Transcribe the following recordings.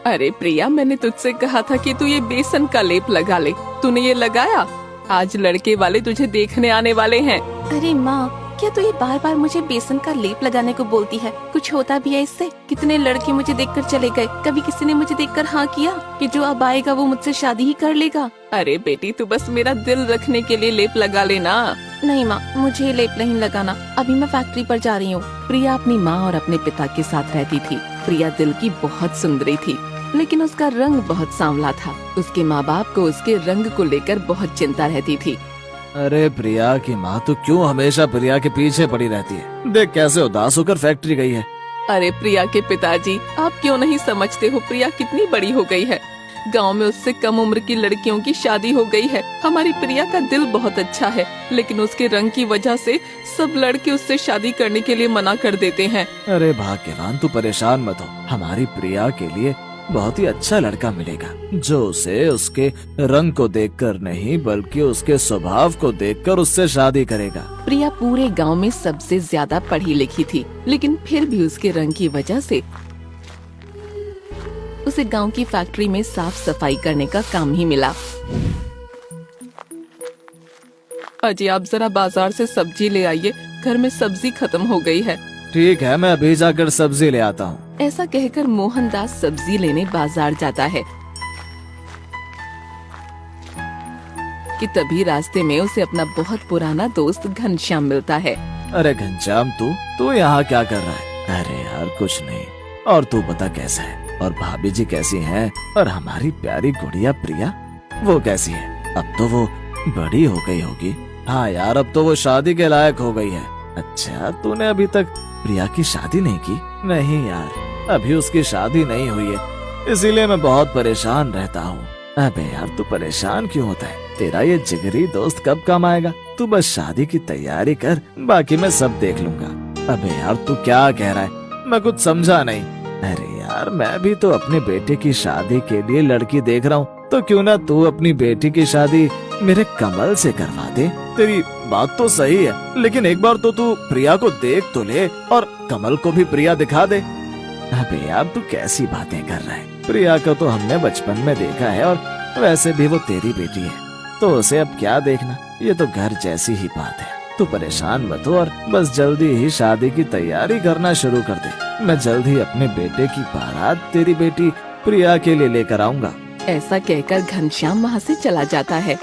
अरे प्रिया, मैंने तुझसे कहा था कि तू ये बेसन का लेप लगा ले, तूने ये लगाया? आज लड़के वाले तुझे देखने आने वाले हैं। अरे माँ, क्या तू ये बार बार मुझे बेसन का लेप लगाने को बोलती है? कुछ होता भी है इससे? कितने लड़के मुझे देखकर चले गए, कभी किसी ने मुझे देखकर हाँ किया कि जो अब आएगा वो मुझसे शादी ही कर लेगा? अरे बेटी, तू बस मेरा दिल रखने के लिए लेप लगा लेना। नहीं माँ, मुझे लेप नहीं लगाना, अभी मैं फैक्ट्री पर जा रही हूँ। प्रिया अपनी माँ और अपने पिता के साथ रहती थी। प्रिया दिल की बहुत सुंदरी थी, लेकिन उसका रंग बहुत सांवला था। उसके माँ बाप को उसके रंग को लेकर बहुत चिंता रहती थी। अरे प्रिया की माँ तो क्यों हमेशा प्रिया के पीछे पड़ी रहती है? देख कैसे उदास होकर फैक्ट्री गई है। अरे प्रिया के पिताजी, आप क्यों नहीं समझते हो? प्रिया कितनी बड़ी हो गई है। गांव में उससे कम उम्र की लड़कियों की शादी हो गई है। हमारी प्रिया का दिल बहुत अच्छा है, लेकिन उसके रंग की वजह से सब लड़के उससे शादी करने के लिए मना कर देते हैं। अरे भाग्यवान, तू परेशान मत हो। हमारी प्रिया के लिए बहुत ही अच्छा लड़का मिलेगा, जो उसे उसके रंग को देखकर नहीं बल्कि उसके स्वभाव को देखकर उससे शादी करेगा। प्रिया पूरे गांव में सबसे ज्यादा पढ़ी लिखी थी, लेकिन फिर भी उसके रंग की वजह से उसे गांव की फैक्ट्री में साफ सफाई करने का काम ही मिला। अजी, आप जरा बाजार से सब्जी ले आइए, घर में सब्जी खत्म हो गई है। ठीक है, मैं अभी जाकर सब्जी ले आता हूँ। ऐसा कहकर मोहनदास सब्जी लेने बाजार जाता है कि तभी रास्ते में उसे अपना बहुत पुराना दोस्त घनश्याम मिलता है। अरे घनश्याम, तू यहाँ क्या कर रहा है? अरे यार कुछ नहीं। और तू बता कैसा है? और भाभी जी कैसी हैं? और हमारी प्यारी गुड़िया प्रिया, वो कैसी है? अब तो वो बड़ी हो गई होगी। हाँ यार, अब तो वो शादी के लायक हो गई है। अच्छा, तूने अभी तक प्रिया की शादी नहीं की? नहीं यार, अभी उसकी शादी नहीं हुई है, इसीलिए मैं बहुत परेशान रहता हूँ। अबे यार, तू परेशान क्यों होता है? तेरा ये जिगरी दोस्त कब काम आएगा? तू बस शादी की तैयारी कर, बाकी मैं सब देख लूंगा। अबे यार, तू क्या कह रहा है? मैं कुछ समझा नहीं। अरे यार, मैं भी तो अपने बेटे की शादी के लिए लड़की देख रहा हूँ, तो क्यों ना तू अपनी बेटी की शादी मेरे कमल से करवा दे। तेरी बात तो सही है, लेकिन एक बार तो तू प्रिया को देख तो ले और कमल को भी प्रिया दिखा दे। अबे यार, तू कैसी बातें कर रहा है? प्रिया को तो हमने बचपन में देखा है, और वैसे भी वो तेरी बेटी है, तो उसे अब क्या देखना? ये तो घर जैसी ही बात है। तू परेशान मत हो और बस जल्दी ही शादी की तैयारी करना शुरू कर दे। मैं जल्द ही अपने बेटे की बारात तेरी बेटी प्रिया के लिए लेकर आऊंगा। ऐसा कहकर घनश्याम वहाँ से चला जाता है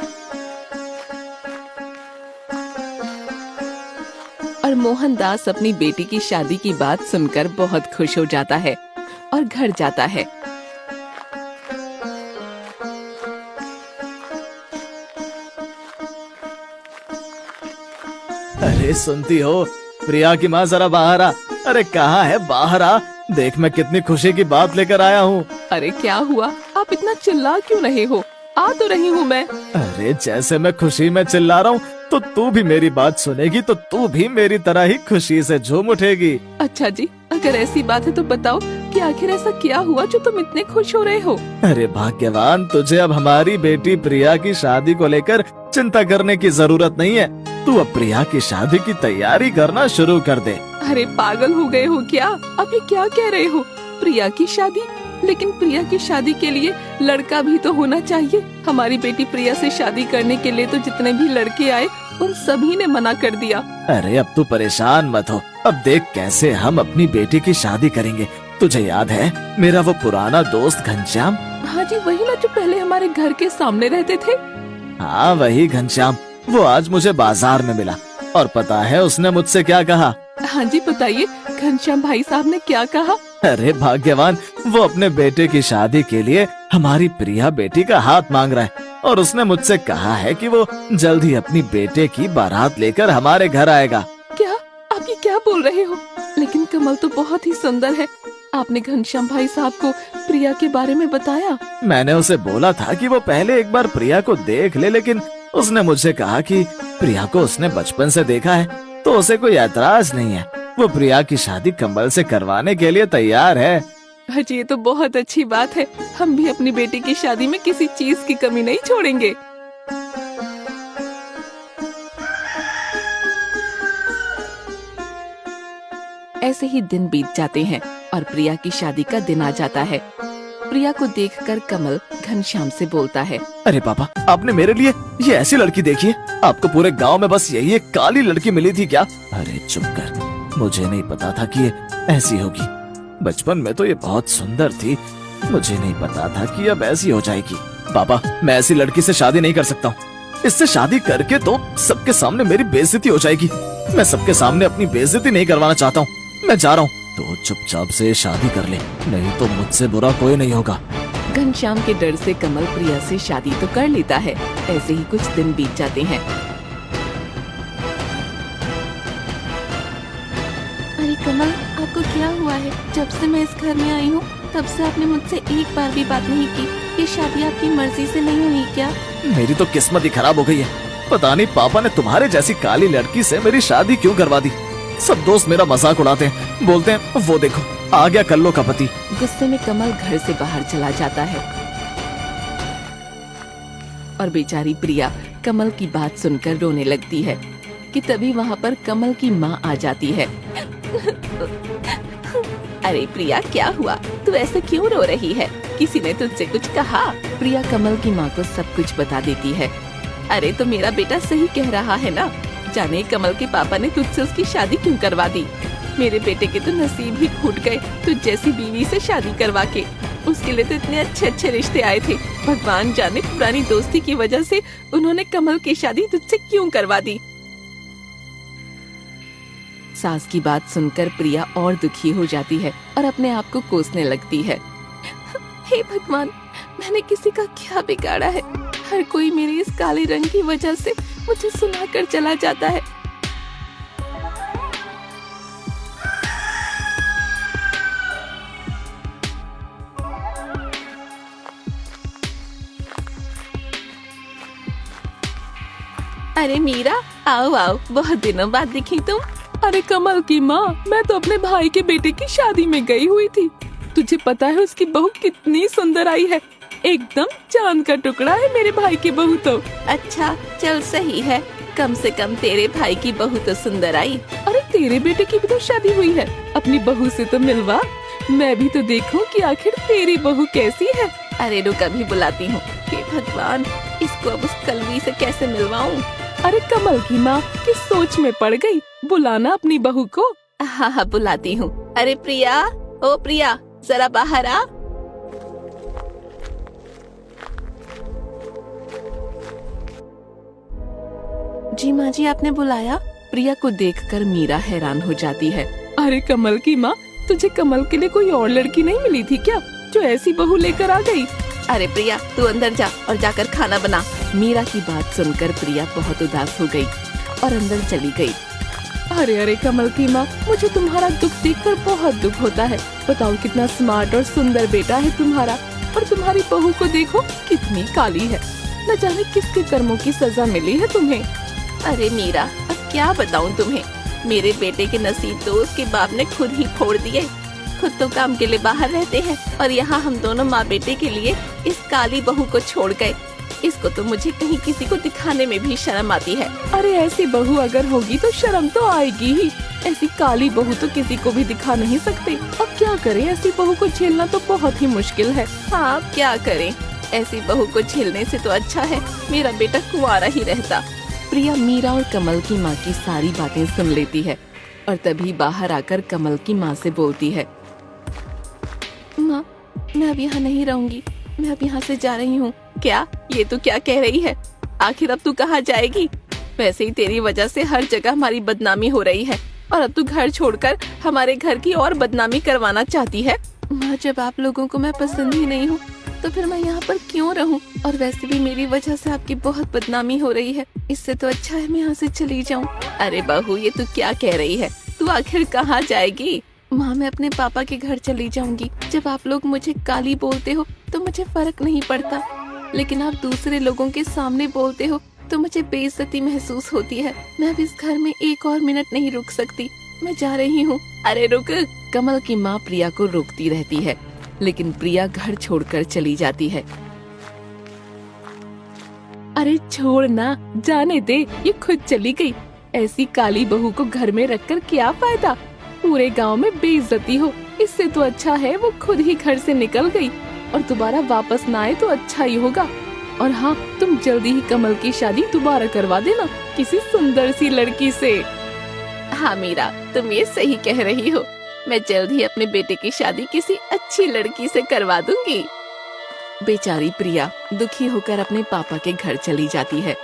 और मोहनदास अपनी बेटी की शादी की बात सुनकर बहुत खुश हो जाता है और घर जाता है। अरे सुनती हो? प्रिया की माँ, जरा बाहर आ। अरे कहाँ है? बाहर आ, देख मैं कितनी खुशी की बात लेकर आया हूँ। अरे क्या हुआ? आप इतना चिल्ला क्यों रहे हो? आ तो रही हूँ मैं। अरे जैसे मैं खुशी में चिल्ला रहा हूँ, तो तू भी मेरी बात सुनेगी तो तू भी मेरी तरह ही खुशी से झूम उठेगी। अच्छा जी, अगर ऐसी बात है तो बताओ कि आखिर ऐसा क्या हुआ जो तुम इतने खुश हो रहे हो? अरे भाग्यवान, तुझे अब हमारी बेटी प्रिया की शादी को लेकर चिंता करने की जरूरत नहीं है। तू अब प्रिया की शादी की तैयारी करना शुरू कर दे। अरे पागल हो गए हो क्या? आप ये क्या कह रहे हो? प्रिया की शादी? लेकिन प्रिया की शादी के लिए लड़का भी तो होना चाहिए। हमारी बेटी प्रिया से शादी करने के लिए तो जितने भी लड़के आए उन सभी ने मना कर दिया। अरे अब तू परेशान मत हो, अब देख कैसे हम अपनी बेटी की शादी करेंगे। तुझे याद है मेरा वो पुराना दोस्त घनश्याम? हाँ जी, वही ना जो पहले हमारे घर के सामने रहते थे। हाँ वही घनश्याम, वो आज मुझे बाजार में मिला, और पता है उसने मुझसे क्या कहा? हाँ जी बताइए, घनश्याम भाई साहब ने क्या कहा? अरे भाग्यवान, वो अपने बेटे की शादी के लिए हमारी प्रिया बेटी का हाथ मांग रहा है, और उसने मुझसे कहा है कि वो जल्द ही अपनी बेटे की बारात लेकर हमारे घर आएगा। क्या? आप ये क्या बोल रहे हो? लेकिन कमल तो बहुत ही सुंदर है। आपने घनश्याम भाई साहब को प्रिया के बारे में बताया? मैंने उसे बोला था कि वो पहले एक बार प्रिया को देख ले, लेकिन उसने मुझसे कहा कि प्रिया को उसने बचपन से देखा है, तो उसे कोई ऐतराज नहीं है। वो प्रिया की शादी कमल से करवाने के लिए तैयार है। जी, ये तो बहुत अच्छी बात है। हम भी अपनी बेटी की शादी में किसी चीज की कमी नहीं छोड़ेंगे। ऐसे ही दिन बीत जाते हैं और प्रिया की शादी का दिन आ जाता है। प्रिया को देखकर कमल घनश्याम से बोलता है। अरे पापा, आपने मेरे लिए ये ऐसी लड़की देखी है? आपको पूरे गांव में बस यही एक काली लड़की मिली थी क्या? अरे चुप कर, मुझे नहीं पता था कि ये ऐसी होगी। बचपन में तो ये बहुत सुंदर थी, मुझे नहीं पता था कि अब ऐसी हो जाएगी। पापा, मैं ऐसी लड़की से शादी नहीं कर सकता हूँ। इससे शादी करके तो सबके सामने मेरी बेइज्जती हो जाएगी। मैं सबके सामने अपनी बेइज्जती नहीं करवाना चाहता हूँ। मैं जा रहा हूँ। तो चुपचाप से शादी कर ले, नहीं तो मुझसे बुरा कोई नहीं होगा। घनश्याम के डर से कमल प्रिया से शादी तो कर लेता है। ऐसे ही कुछ दिन बीत जाते हैं। अरे कमल, आपको क्या हुआ है? जब से मैं इस घर में आई हूँ तब से आपने मुझसे एक बार भी बात नहीं की। ये शादी आपकी मर्जी से नहीं हुई क्या? मेरी तो किस्मत ही खराब हो गई है। पता नहीं पापा ने तुम्हारे जैसी काली लड़की से मेरी शादी क्यों करवा दी। सब दोस्त मेरा मजाक उड़ाते हैं, बोलते हैं वो देखो आ गया कल्लो का पति। गुस्से में कमल घर से बाहर चला जाता है और बेचारी प्रिया कमल की बात सुनकर रोने लगती है कि तभी वहाँ पर कमल की माँ आ जाती है। अरे प्रिया, क्या हुआ? तू ऐसे क्यों रो रही है? किसी ने तुझसे कुछ कहा? प्रिया कमल की माँ को सब कुछ बता देती है। अरे तो मेरा बेटा सही कह रहा है ना। जाने कमल के पापा ने तुझसे उसकी शादी क्यों करवा दी। मेरे बेटे के तो नसीब ही फूट गए तुझ जैसी बीवी से शादी करवा के। उसके लिए तो इतने अच्छे अच्छे रिश्ते आए थे। भगवान जाने पुरानी दोस्ती की वजह से उन्होंने कमल की शादी तुझसे क्यों करवा दी। सास की बात सुनकर प्रिया और दुखी हो जाती है और अपने आप को कोसने लगती है। हे भगवान, मैंने किसी का क्या बिगाड़ा है? हर कोई मेरी इस काले रंग की वजह से मुझे सुनाकर चला जाता है। अरे मीरा, आओ आओ, बहुत दिनों बाद दिखी तुम। अरे कमल की माँ, मैं तो अपने भाई के बेटे की शादी में गई हुई थी। तुझे पता है उसकी बहू कितनी सुंदर आई है? एकदम चांद का टुकड़ा है मेरे भाई की बहू तो। अच्छा चल सही है, कम से कम तेरे भाई की बहू तो सुंदर आई। अरे तेरे बेटे की भी तो शादी हुई है, अपनी बहू से तो मिलवा, मैं भी तो देखूं कि आखिर तेरी बहू कैसी है। अरे रुक, अभी बुलाती हूँ। हे भगवान, इसको अब उस कलवी से कैसे मिलवाऊं? अरे कमल की माँ किस सोच में पड़ गई? बुलाना अपनी बहू को। हाँ हाँ बुलाती हूँ। अरे प्रिया, ओ प्रिया, जरा बाहर आ। जी माँ जी, आपने बुलाया? प्रिया को देखकर मीरा हैरान हो जाती है। अरे कमल की माँ, तुझे कमल के लिए कोई और लड़की नहीं मिली थी क्या जो ऐसी बहू लेकर आ गई? अरे प्रिया, तू अंदर जा और जाकर खाना बना। मीरा की बात सुनकर प्रिया बहुत उदास हो गई और अंदर चली गई। अरे अरे कमल की माँ, मुझे तुम्हारा दुख देखकर बहुत दुख होता है। बताओ कितना स्मार्ट और सुंदर बेटा है तुम्हारा, और तुम्हारी बहू को देखो कितनी काली है। न जाने किसके कर्मों की सजा मिली है तुम्हें। अरे मीरा, अब क्या बताऊं तुम्हें। मेरे बेटे के नसीब तो उसके बाप ने खुद ही फोड़ दिए। खुद तो काम के लिए बाहर रहते हैं और यहाँ हम दोनों माँ बेटे के लिए इस काली बहू को छोड़ गए। इसको तो मुझे कहीं किसी को दिखाने में भी शर्म आती है। अरे ऐसी बहू अगर होगी तो शर्म तो आएगी ही। ऐसी काली बहू तो किसी को भी दिखा नहीं सकते। अब क्या करें, ऐसी बहू को झेलना तो बहुत ही मुश्किल है। हाँ, अब क्या करें, ऐसी बहू को झेलने से तो अच्छा है मेरा बेटा कुंवारा ही रहता। प्रिया मीरा और कमल की माँ की सारी बातें सुन लेती है और तभी बाहर आकर कमल की माँ से बोलती है। माँ, मैं अब यहाँ नहीं रहूंगी, मैं अब यहाँ से जा रही हूँ। क्या? ये तो क्या कह रही है? आखिर अब तू कहाँ जाएगी? वैसे ही तेरी वजह से हर जगह हमारी बदनामी हो रही है और अब तू घर छोड़कर हमारे घर की और बदनामी करवाना चाहती है। माँ, जब आप लोगों को मैं पसंद ही नहीं हूँ तो फिर मैं यहाँ पर क्यों रहूँ? और वैसे भी मेरी वजह से आपकी बहुत बदनामी हो रही है। इससे तो अच्छा है मैं यहाँ से चली जाऊँ। अरे बहू, ये तू क्या कह रही है? तू आखिर कहाँ जाएगी? माँ, मैं अपने पापा के घर चली जाऊंगी। जब आप लोग मुझे काली बोलते हो तो मुझे फर्क नहीं पड़ता, लेकिन आप दूसरे लोगों के सामने बोलते हो तो मुझे बेइज्जती महसूस होती है। मैं अब इस घर में एक और मिनट नहीं रुक सकती, मैं जा रही हूँ। अरे रुक। कमल की माँ प्रिया को रोकती रहती है, लेकिन प्रिया घर छोड़कर चली जाती है। अरे छोड़ ना, जाने दे, ये खुद चली गई। ऐसी काली बहू को घर में रखकर क्या फायदा? पूरे गांव में बेइज्जती हो। इससे तो अच्छा है वो खुद ही घर से निकल गई। और दोबारा वापस ना आए तो अच्छा ही होगा। और हाँ, तुम जल्दी ही कमल की शादी दोबारा करवा देना किसी सुंदर सी लड़की से। हाँ मीरा, तुम ये सही कह रही हो। मैं जल्द ही अपने बेटे की शादी किसी अच्छी लड़की से करवा दूंगी। बेचारी प्रिया दुखी होकर अपने पापा के घर चली जाती है।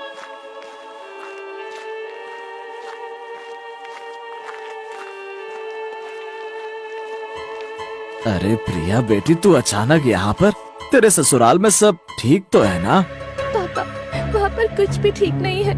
अरे प्रिया बेटी, तू अचानक यहाँ पर? तेरे ससुराल में सब ठीक तो है ना? पापा, वहाँ पर कुछ भी ठीक नहीं है।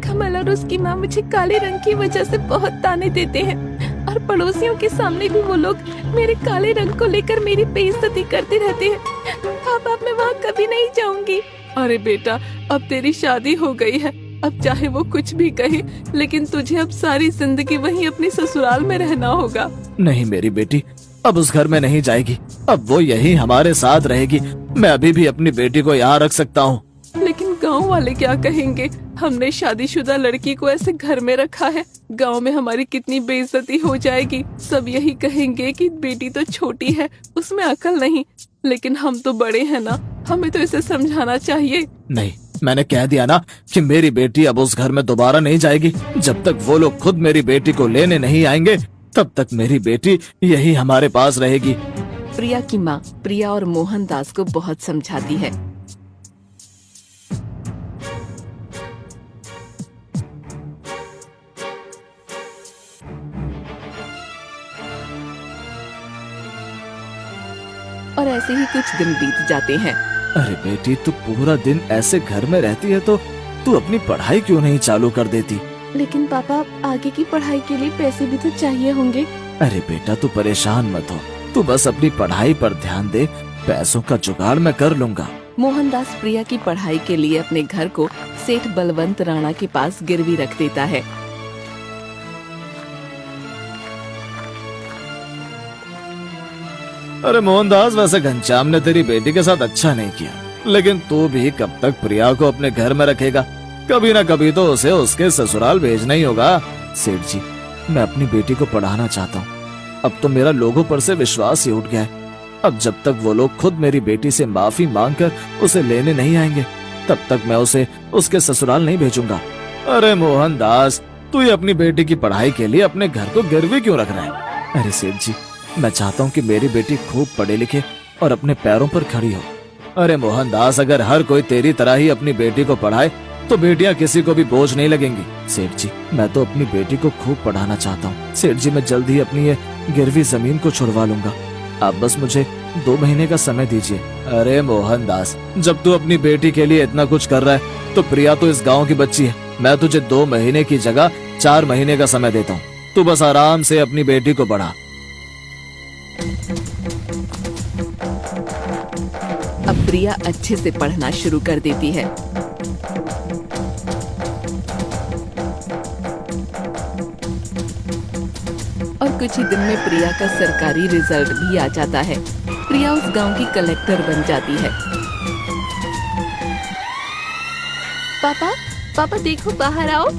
कमल और उसकी माँ मुझे काले रंग की वजह से बहुत ताने देते हैं और पड़ोसियों के सामने भी वो लोग मेरे काले रंग को लेकर मेरी बेइज्जती करते रहते हैं। पापा, अब मैं वहाँ कभी नहीं जाऊंगी। अरे बेटा, अब तेरी शादी हो गई है, अब चाहे वो कुछ भी कहे, लेकिन तुझे अब सारी जिंदगी वहीं अपने ससुराल में रहना होगा। नहीं मेरी बेटी, अब उस घर में नहीं जाएगी, अब वो यही हमारे साथ रहेगी। मैं अभी भी अपनी बेटी को यहाँ रख सकता हूँ। लेकिन गांव वाले क्या कहेंगे? हमने शादीशुदा लड़की को ऐसे घर में रखा है, गांव में हमारी कितनी बेइज्जती हो जाएगी। सब यही कहेंगे कि बेटी तो छोटी है, उसमें अकल नहीं। लेकिन हम तो बड़े हैं ना, हमें तो इसे समझाना चाहिए। नहीं, मैंने कह दिया ना कि मेरी बेटी अब उस घर में दोबारा नहीं जाएगी। जब तक वो लोग खुद मेरी बेटी को लेने नहीं आएंगे, तब तक मेरी बेटी यही हमारे पास रहेगी। प्रिया की माँ प्रिया और मोहन दास को बहुत समझाती है। और ऐसे ही कुछ दिन बीत जाते हैं। अरे बेटी, तू पूरा दिन ऐसे घर में रहती है तो तू अपनी पढ़ाई क्यों नहीं चालू कर देती? लेकिन पापा, आगे की पढ़ाई के लिए पैसे भी तो चाहिए होंगे। अरे बेटा, तू परेशान मत हो, तू बस अपनी पढ़ाई पर ध्यान दे, पैसों का जुगाड़ मैं कर लूंगा। मोहनदास प्रिया की पढ़ाई के लिए अपने घर को सेठ बलवंत राणा के पास गिरवी रख देता है। अरे मोहनदास, वैसे घनश्याम ने तेरी बेटी के साथ अच्छा नहीं किया, लेकिन तू भी कब तक प्रिया को अपने घर में रखेगा? कभी ना कभी तो उसे उसके ससुराल भेजना ही होगा। सेठ जी, मैं अपनी बेटी को पढ़ाना चाहता हूँ। अब तो मेरा लोगों पर से विश्वास ही उठ गया है। अब जब तक वो लोग खुद मेरी बेटी से माफी मांगकर उसे लेने नहीं आएंगे, तब तक मैं उसे उसके ससुराल नहीं भेजूंगा। अरे मोहनदास, तू ये अपनी बेटी की पढ़ाई के लिए अपने घर को गिरवी क्यों रख रहा है? अरे सेठ जी, मैं चाहता हूँ कि मेरी बेटी खूब पढ़े लिखे और अपने पैरों पर खड़ी हो। अरे मोहनदास, अगर हर कोई तेरी तरह ही अपनी बेटी को पढ़ाए तो बेटियां किसी को भी बोझ नहीं लगेंगी। सेठ जी, मैं तो अपनी बेटी को खूब पढ़ाना चाहता हूँ। सेठ जी, मैं जल्द ही अपनी ये गिरवी जमीन को छुड़वा लूंगा। आप बस मुझे 2 महीने का समय दीजिए। अरे मोहनदास, जब तू अपनी बेटी के लिए इतना कुछ कर रहा है तो प्रिया तो इस गाँव की बच्ची है। मैं तुझे 2 महीने की जगह 4 महीने का समय देता हूँ। तू बस आराम से अपनी बेटी को पढ़ा। अब प्रिया अच्छे से पढ़ना शुरू कर देती है। और कुछ ही दिन में प्रिया का सरकारी रिजल्ट भी आ जाता है। प्रिया उस गांव की कलेक्टर बन जाती है। पापा, पापा देखो, बाहर आओ।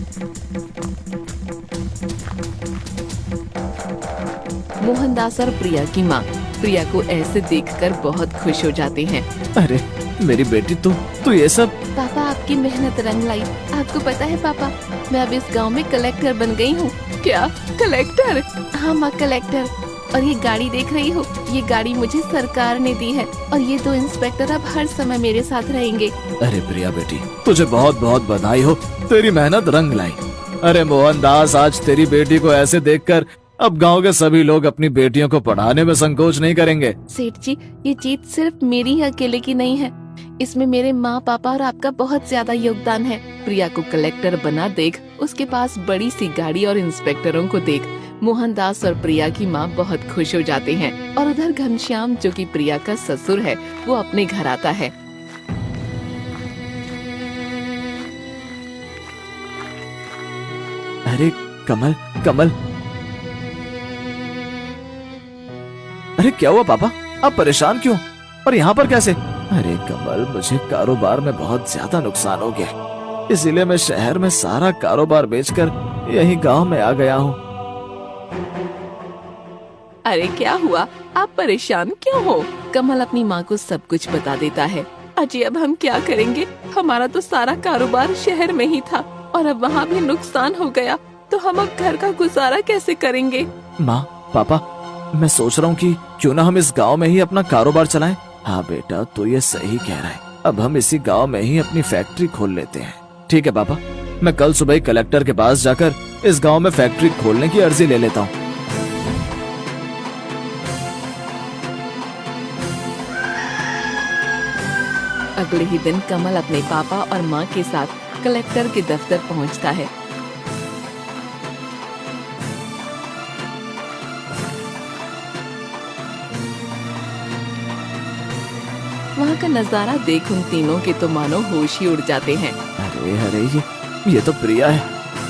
मोहनदास और प्रिया की माँ प्रिया को ऐसे देखकर बहुत खुश हो जाते हैं। अरे मेरी बेटी, तू ये सब? पापा, आपकी मेहनत रंग लाई। आपको पता है पापा, मैं अब इस गांव में कलेक्टर बन गई हूँ। क्या कलेक्टर? हाँ माँ, कलेक्टर। और ये गाड़ी देख रही हो, ये गाड़ी मुझे सरकार ने दी है और ये 2 इंस्पेक्टर अब हर समय मेरे साथ रहेंगे। अरे प्रिया बेटी, तुझे बहुत बहुत बधाई हो, तेरी मेहनत रंग लाई। अरे मोहनदास, आज तेरी बेटी को ऐसे देखकर अब गांव के सभी लोग अपनी बेटियों को पढ़ाने में संकोच नहीं करेंगे। सेठ जी, ये जीत सिर्फ मेरी ही अकेले की नहीं है, इसमें मेरे माँ, पापा और आपका बहुत ज्यादा योगदान है। प्रिया को कलेक्टर बना देख, उसके पास बड़ी सी गाड़ी और इंस्पेक्टरों को देख मोहनदास और प्रिया की माँ बहुत खुश हो जाते हैं। और उधर घनश्याम, जो कि प्रिया का ससुर है, वो अपने घर आता है। अरे कमल, कमल, अरे क्या हुआ पापा? आप परेशान क्यों? और यहाँ पर कैसे? अरे कमल, मुझे कारोबार में बहुत ज्यादा नुकसान हो गया, इसीलिए मैं शहर में सारा कारोबार बेचकर यही गांव में आ गया हूँ। अरे क्या हुआ, आप परेशान क्यों हो? कमल अपनी माँ को सब कुछ बता देता है। अजी अब हम क्या करेंगे, हमारा तो सारा कारोबार शहर में ही था और अब वहाँ भी नुकसान हो गया, तो हम अब घर का गुजारा कैसे करेंगे? माँ, पापा, मैं सोच रहा हूँ कि क्यों ना हम इस गांव में ही अपना कारोबार चलाएं। हाँ बेटा, तो ये सही कह रहा है। अब हम इसी गांव में ही अपनी फैक्ट्री खोल लेते हैं। ठीक है पापा, मैं कल सुबह ही कलेक्टर के पास जाकर इस गांव में फैक्ट्री खोलने की अर्जी ले लेता हूँ। अगले ही दिन कमल अपने पापा और माँ के साथ कलेक्टर के दफ्तर पहुँचता है। वहाँ का नजारा देख उन तीनों के तो मानो होश ही उड़ जाते हैं। अरे अरे, ये तो प्रिया है,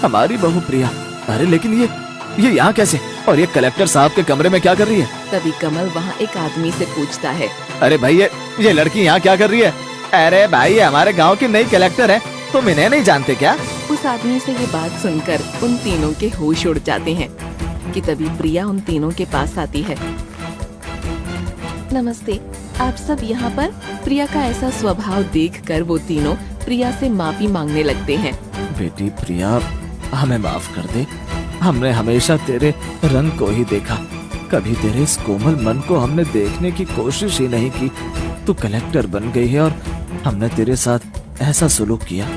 हमारी बहू प्रिया। अरे लेकिन ये यहाँ कैसे, और ये कलेक्टर साहब के कमरे में क्या कर रही है? तभी कमल वहाँ एक आदमी से पूछता है। अरे भाई, ये लड़की यहाँ क्या कर रही है? अरे भाई, ये हमारे गांव की नई कलेक्टर है, तुम इन्हें नहीं जानते क्या? उस आदमी से ये बात सुनकर उन तीनों के होश उड़ जाते हैं कि तभी प्रिया उन तीनों के पास आती है। नमस्ते, आप सब यहाँ पर? प्रिया का ऐसा स्वभाव देखकर वो तीनों प्रिया से माफी मांगने लगते हैं। बेटी प्रिया, हमें माफ कर दे। हमने हमेशा तेरे रंग को ही देखा, कभी तेरे इस कोमल मन को हमने देखने की कोशिश ही नहीं की। तू कलेक्टर बन गई है और हमने तेरे साथ ऐसा सुलूक किया,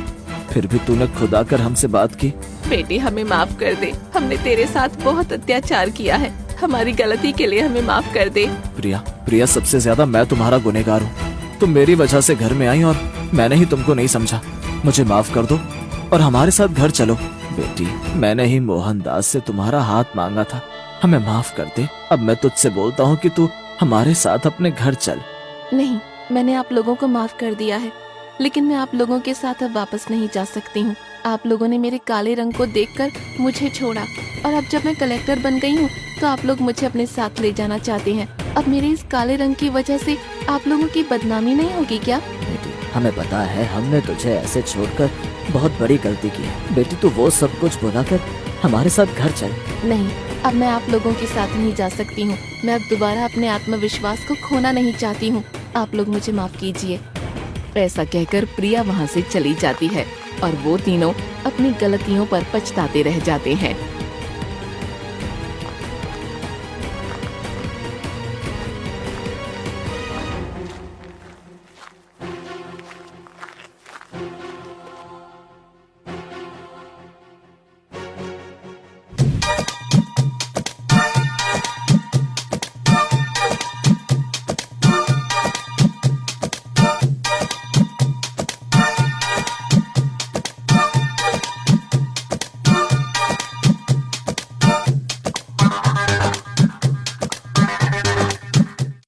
फिर भी तूने खुद आकर हमसे बात की। बेटी हमें माफ कर दे, हमने तेरे साथ बहुत अत्याचार किया है, हमारी गलती के लिए हमें माफ कर दे। प्रिया, सबसे ज्यादा मैं तुम्हारा गुनहगार हूँ। तुम मेरी वजह से घर में आई और मैंने ही तुमको नहीं समझा। मुझे माफ कर दो और हमारे साथ घर चलो। बेटी, मैंने ही मोहनदास से तुम्हारा हाथ मांगा था, हमें माफ कर दे। अब मैं तुझसे बोलता हूँ कि तू हमारे साथ अपने घर चल। नहीं, मैंने आप लोगों को माफ कर दिया है, लेकिन मैं आप लोगों के साथ अब वापस नहीं जा सकती हूँ। आप लोगों ने मेरे काले रंग को देखकर मुझे छोड़ा और अब जब मैं कलेक्टर बन गई हूँ तो आप लोग मुझे अपने साथ ले जाना चाहते हैं। अब मेरे इस काले रंग की वजह से आप लोगों की बदनामी नहीं होगी क्या? बेटी, हमें पता है हमने तुझे ऐसे छोड़कर बहुत बड़ी गलती की है। बेटी, तू वो सब कुछ भुलाकर हमारे साथ घर चल। नहीं, अब मैं आप लोगों के साथ नहीं जा सकती हूँ। मैं अब दोबारा अपने आत्मविश्वास को खोना नहीं चाहती हूँ। आप लोग मुझे माफ कीजिए। ऐसा कहकर प्रिया वहाँ से चली जाती है और वो तीनों अपनी गलतियों पर पछताते रह जाते हैं।